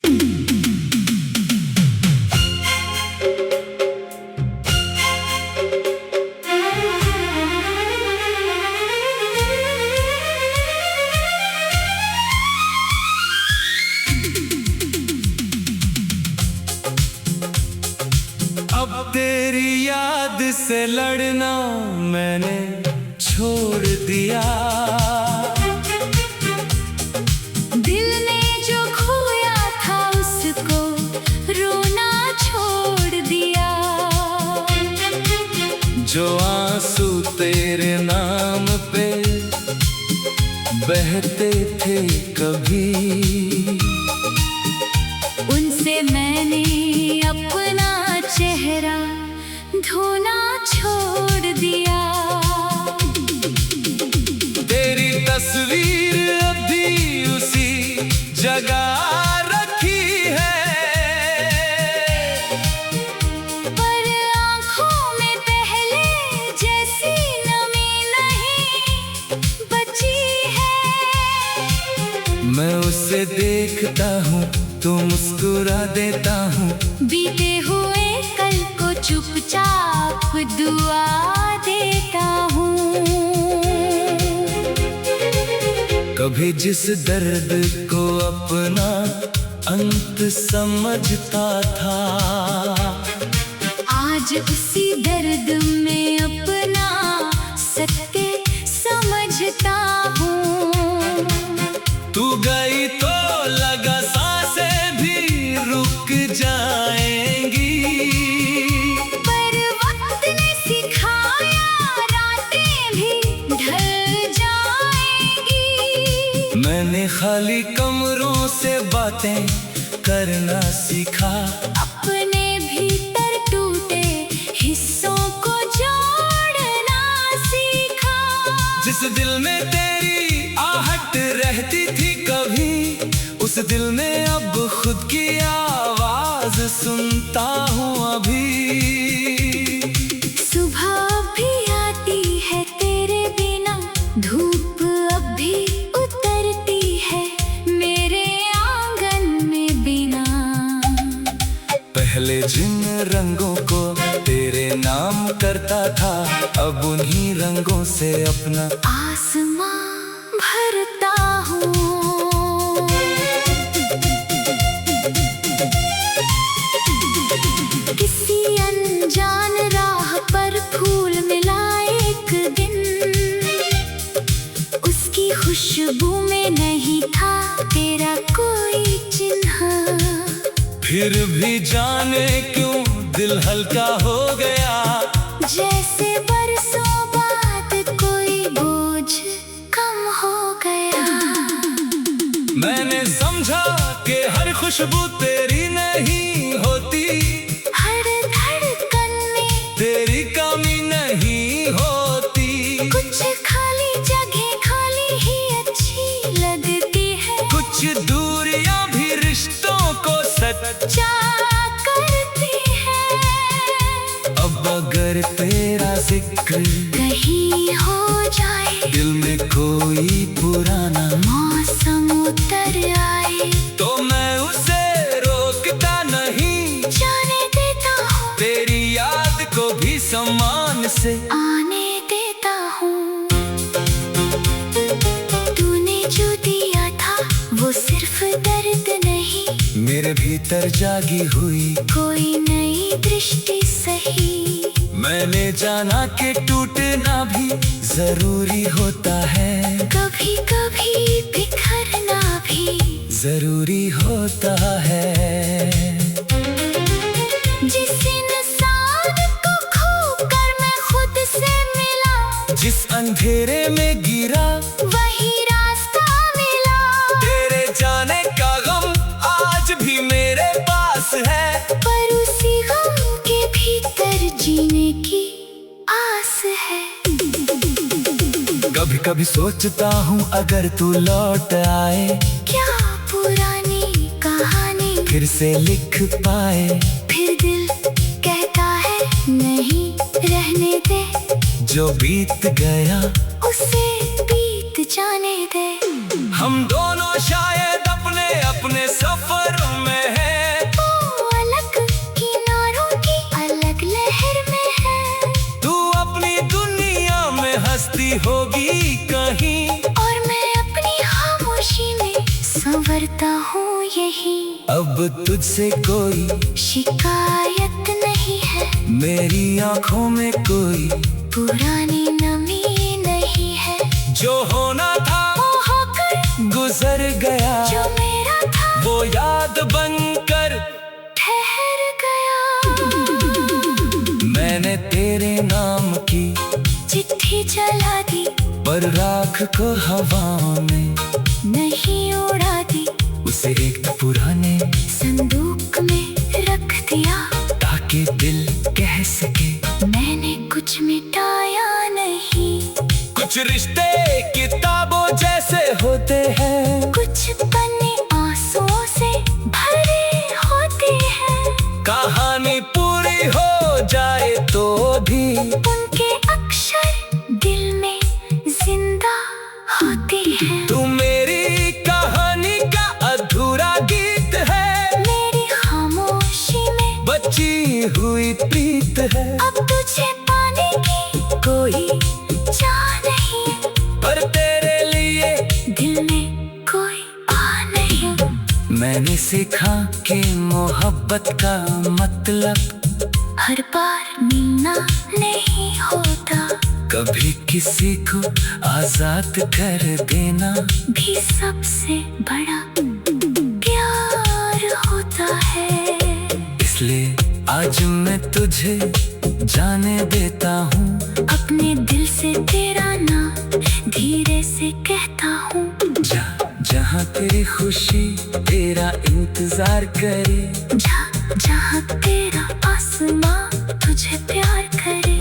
अब तेरी याद से लड़ना मैंने छोड़ दिया। दिल ने जो खोया था उसको रोना छोड़ दिया। जो आंसू तेरे नाम पे बहते थे कभी, उनसे मैंने अपना चेहरा धोना छोड़ दिया। तेरी तस्वीर अभी उसी जगह रखी है, पर आँखों में पहले जैसी नमी नहीं बची है। मैं उसे देखता हूँ तो मुस्कुरा देता हूँ। बीते हुए कल को चुपचाप दुआ देता हूँ। कभी जिस दर्द को अपना अंत समझता था, आज उसी दर्द में अपना सत्य समझता हूँ। तू गई तो लगा सांसें भी रुक जाएंगी, पर वक्त ने सिखाया रातें भी ढल जाएंगी। मैंने खाली कमरों से बातें करना सीखा। अपने भीतर टूटे हिस्सों को जोड़ना सीखा। जिस दिल में तेरी आहट रहती थी कभी, उस दिल में अब खुद की आवाज सुनता हूँ अभी। सुबह भी आती है तेरे बिना, धूप अब भी उतरती है मेरे आंगन में बिना। पहले जिन रंगों को तेरे नाम करता था, अब उन्हीं रंगों से अपना आसमां भरता हूँ। किसी अनजान राह पर फूल मिला एक दिन, उसकी खुशबू में नहीं था तेरा कोई चिन्ह। फिर भी जाने क्यों दिल हल्का हो गया, जैसे बरसों बाद कोई बोझ कम हो गया। मैंने समझा कि हर खुशबू तेरी नहीं होती, हर धड़कन में तेरी कमी नहीं होती। कुछ खाली जगह खाली ही अच्छी लगती है, कुछ दूरियां भी रिश्तों को सच्चा करती है। अब अगर तेरा जिक्र कहीं हो जाए, दिल में कोई पुराना मौसम उतर आए, तो मैं उसे रोकता नहीं, जाने देता हूँ, तेरी याद को भी सम्मान से आने देता हूँ। तूने जो दिया था वो सिर्फ दर्द नहीं, मेरे भीतर जागी हुई कोई नई दृष्टि सही। मैंने जाना कि टूटना भी जरूरी होता है, कभी कभी बिखरना भी जरूरी होता है। जिस इंसान को खोकर मैं खुद से मिला, जिस अंधेरे में गिरा वही रास्ता मिला। तेरे जाने का गम आज भी मेरे पास है, पर उसी गम के भीतर जीने की आस है। कभी कभी सोचता हूँ अगर तू लौट आए, क्या पुरानी कहानी फिर से लिख पाए। फिर दिल कहता है नहीं रहने दे, जो बीत गया उसे बीत जाने दे। हम दोनों शायद अपने अपने सफर में यही। अब तुझसे कोई शिकायत नहीं है, मेरी आंखों में कोई पुरानी नमी नहीं है। जो होना था वो होकर गुजर गया, जो मेरा था वो याद बनकर ठहर गया। मैंने तेरे नाम की चिट्ठी चला दी, पर राख को हवा में नहीं उड़ा दी। उसे एक पुराने संदूक में रख दिया, ताकि दिल कह सके मैंने कुछ मिटाया नहीं। कुछ रिश्ते किताबों जैसे होते हैं, कुछ पन्ने आंसुओं से भरे होते हैं। कहानी पूरी हो जाए तो भी उनके अक्षर दिल में जिंदा होते हैं। तू मेरी कहानी का अधूरा गीत है, मेरी खामोशी में बची हुई प्रीत है। अब तुझे पाने की कोई चाह नहीं, पर तेरे लिए दिल में कोई आ नहीं। मैंने सीखा कि मोहब्बत का मतलब हर बार मिलना नहीं होता, कभी किसी को आजाद कर देना भी सबसे बड़ा प्यार होता है। इसलिए आज मैं तुझे जाने देता हूँ, अपने दिल से तेरा नाम धीरे से कहता हूँ। जहाँ तेरी खुशी तेरा इंतजार करे, जहाँ तेरा आसमां तुझे प्यार करे।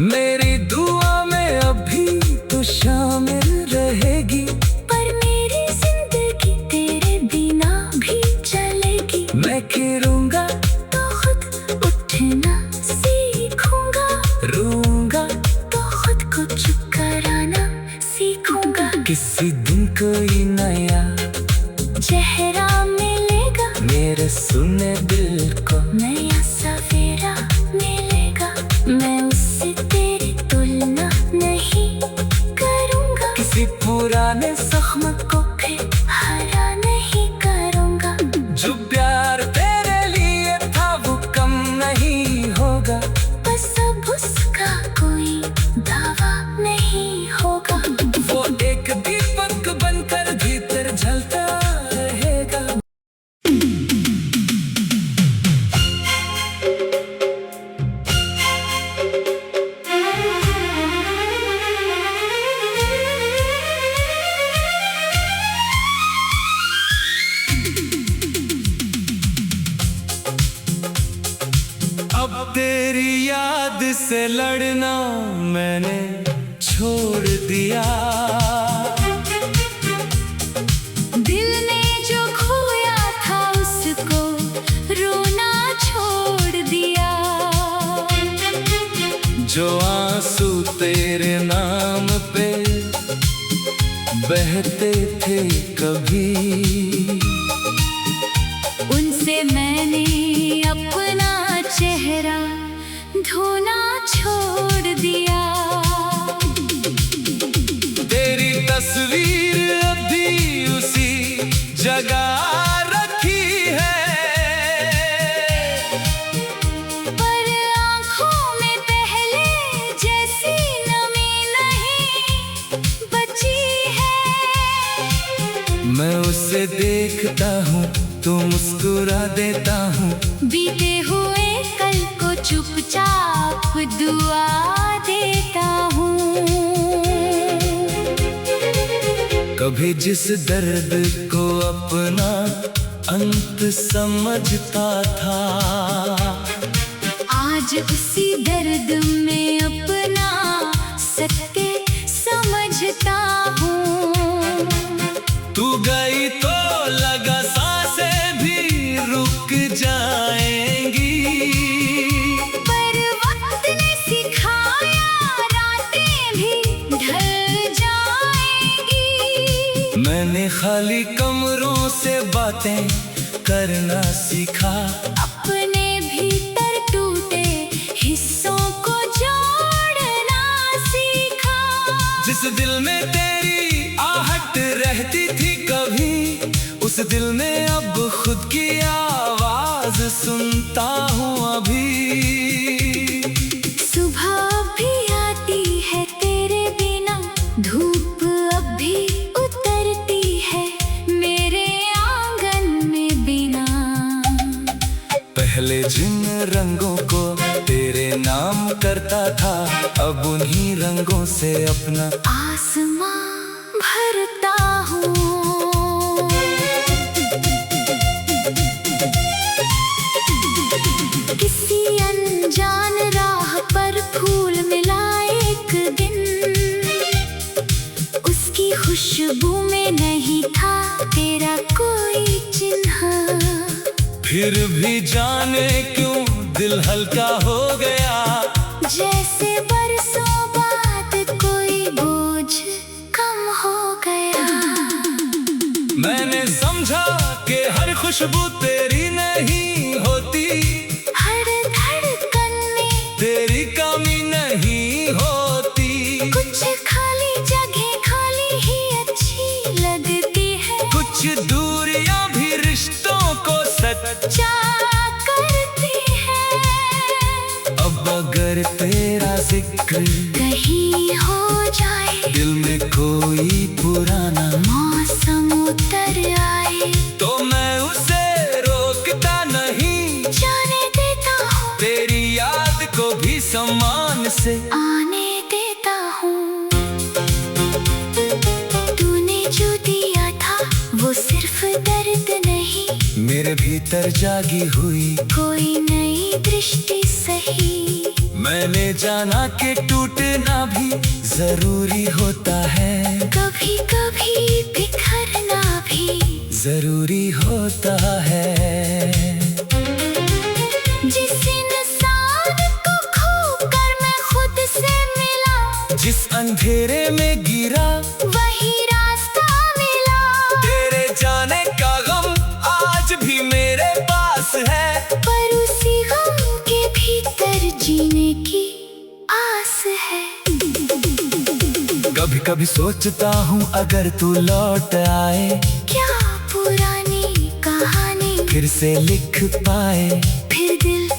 मेरी दुआ में अभी तू शामिल रहेगी, पर मेरी जिंदगी तेरे बिना भी चलेगी। मैं गिरूंगा तो खुद उठना सीखूंगा, रोऊंगा तो खुद को चुप कराना सीखूंगा। किसी दिन कोई नया चेहरा मिलेगा, मेरे सुने दिल को नया सवेरा मिलेगा। मैं उससे तेरी तुलना नहीं करूंगा, किसी पुराने जख्म को फिर हरा नहीं करूंगा। जो प्यार तेरे लिए था वो कम नहीं होगा, बस अब उसका कोई दावा नहीं होगा। वो एक दीपक बनकर भीतर जलता रहेगा। अब तेरी याद से लड़ना मैंने छोड़ दिया, दिल ने जो खोया था उसको रोना छोड़ दिया। जो आंसू तेरे नाम पे बहते थे कभी, उनसे मैंने अपना चेहरा धोना छोड़ दिया। तेरी तस्वीर अभी उसी जगह रखी है, पर आँखों में पहले जैसी नमी नहीं बची है। मैं उसे देखता हूँ तो मुस्कुरा देता हूँ, बीते हुए कल को चुपचाप दुआ देता हूँ। कभी जिस दर्द को अपना अंत समझता था, आज उसी दर्द में अपना सत्य समझता हूँ। तू गई तो लगा सांसें भी रुक जाएंगी, पर वक्त ने सिखाया रातें भी ढल जाएंगी। मैंने खाली कमरों से बातें करना सीखा, अपने भीतर टूटे हिस्सों को जोड़ना सीखा। जिस दिल में तेरी आहट रहती थी कभी, उस दिल में अब खुद की आवाज सुनता हूँ अभी। सुबह भी आती है तेरे बिना, धूप अब भी उतरती है मेरे आंगन में बिना। पहले जिन रंगों को तेरे नाम करता था, अब उन्हीं रंगों से अपना आसमां भरता हूँ। किसी अनजान राह पर फूल मिला एक दिन, उसकी खुशबू में नहीं था तेरा कोई चिन्ह। फिर भी जाने क्यों दिल हल्का हो गया, जैसे बरसों बाद कोई बोझ कम हो गया। मैंने समझा कि हर खुशबू तेरी नहीं होती, हर धड़कन में तेरी कमी नहीं होती। कुछ खाली जगह खाली ही अच्छी लगती है, कुछ दूरियां भी रिश्तों को सच्चा करती है। अब अगर तेरा जिक्र कहीं हो जाए, दिल में कोई पुराना मौसम उतर आए, तो मैं उसे रोकता नहीं, जाने देता हूँ, तेरी याद को भी सम्मान से आने देता हूँ। तूने जो दिया था वो सिर्फ दर्द नहीं, मेरे भीतर जागी हुई कोई नई दृष्टि सही। मैंने जाना कि टूटना भी जरूरी होता है, कभी कभी बिखरना भी जरूरी होता है। जिस इंसान को खोकर मैं खुद से मिला, जिस अंधेरे में गिरा वही रास्ता मिला। तेरे जाने का गम आज भी मेरे पास है, पर उसी गम के भीतर जीने की आस है। कभी कभी सोचता हूँ अगर तू लौट आए, क्या पुरानी कहानी फिर से लिख पाए। फिर दिल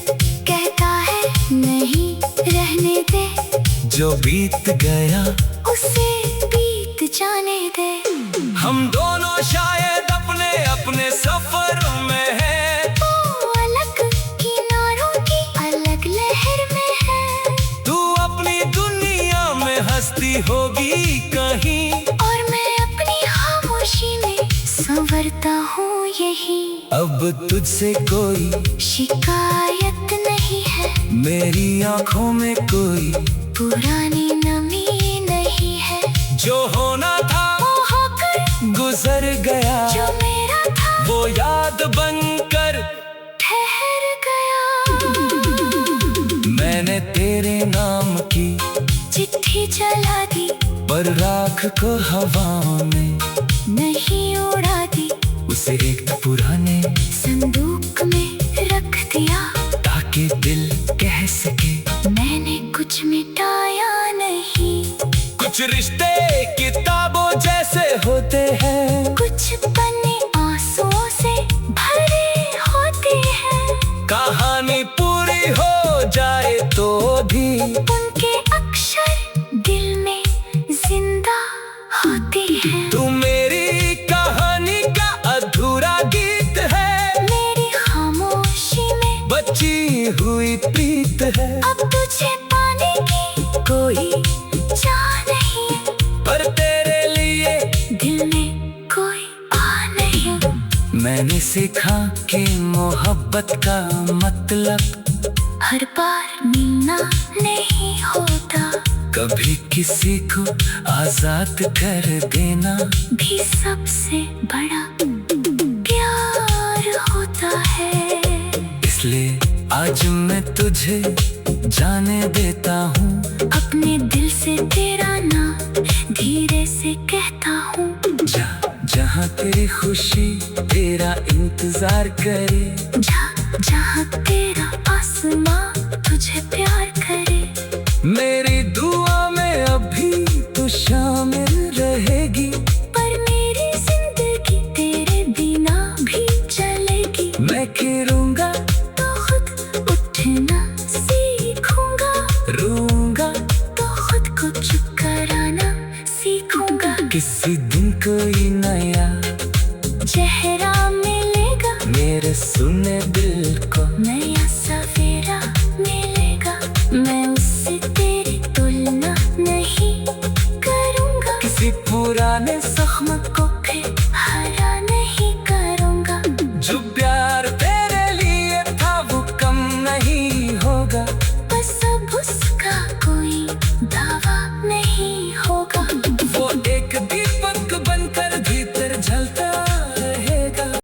कहता है नहीं रहने दे, जो बीत गया उसे बीत जाने दे। हम दोनों शायद अपने अपने सफर में हैं, वो अलग किनारों की अलग लहर में है। तू अपनी दुनिया में हंसती होगी कहीं, और मैं अपनी खामोशी में संवरता हूँ यही। अब तुझसे कोई शिकायत नहीं है, मेरी आंखों में कोई पुरानी नमी नहीं है। जो होना था वो होकर गुजर गया, जो मेरा था वो याद बनकर ठहर गया। मैंने तेरे नाम की चिट्ठी जला दी, पर राख को हवाओं में नहीं उड़ा दी, उसे एक पुराने संदूक में रख दिया, ताकि दिल कह सके मैंने कुछ मिटाया नहीं। कुछ रिश्ते किताबों जैसे होते हैं, कुछ पन्ने आंसुओं से भरे होते हैं, कहानी पूरी हो जाए तो भी उनके अक्षर दिल में जिंदा होते हैं। तू मेरी कहानी का अधूरा गीत है, मेरी खामोशी में बची हुई प्रीत है। अब तुझे पाने की कोई चाह नहीं, पर तेरे लिए दिल में कोई आ नहीं। मैंने सीखा कि मोहब्बत का मतलब हर बार मिलना नहीं होता, कभी किसी को आजाद कर देना भी सबसे बड़ा प्यार होता है। इसलिए आज मैं तुझे जाने देता हूँ, अपने दिल से तेरा नाम धीरे से कहता हूँ। जहाँ तेरी खुशी तेरा इंतजार करे, जहाँ तेरा आसमां तुझे प्यार करे। मेरी दुआ में अभी तू शामिल रहेगी, पर मेरी जिंदगी तेरे बिना मैं गिरूंगा तो खुद उठना सीखूंगा, रोऊंगा तो खुद को चुप कराना सीखूंगा। किसी दिन कोई नया चेहरा मिलेगा मेरे सुने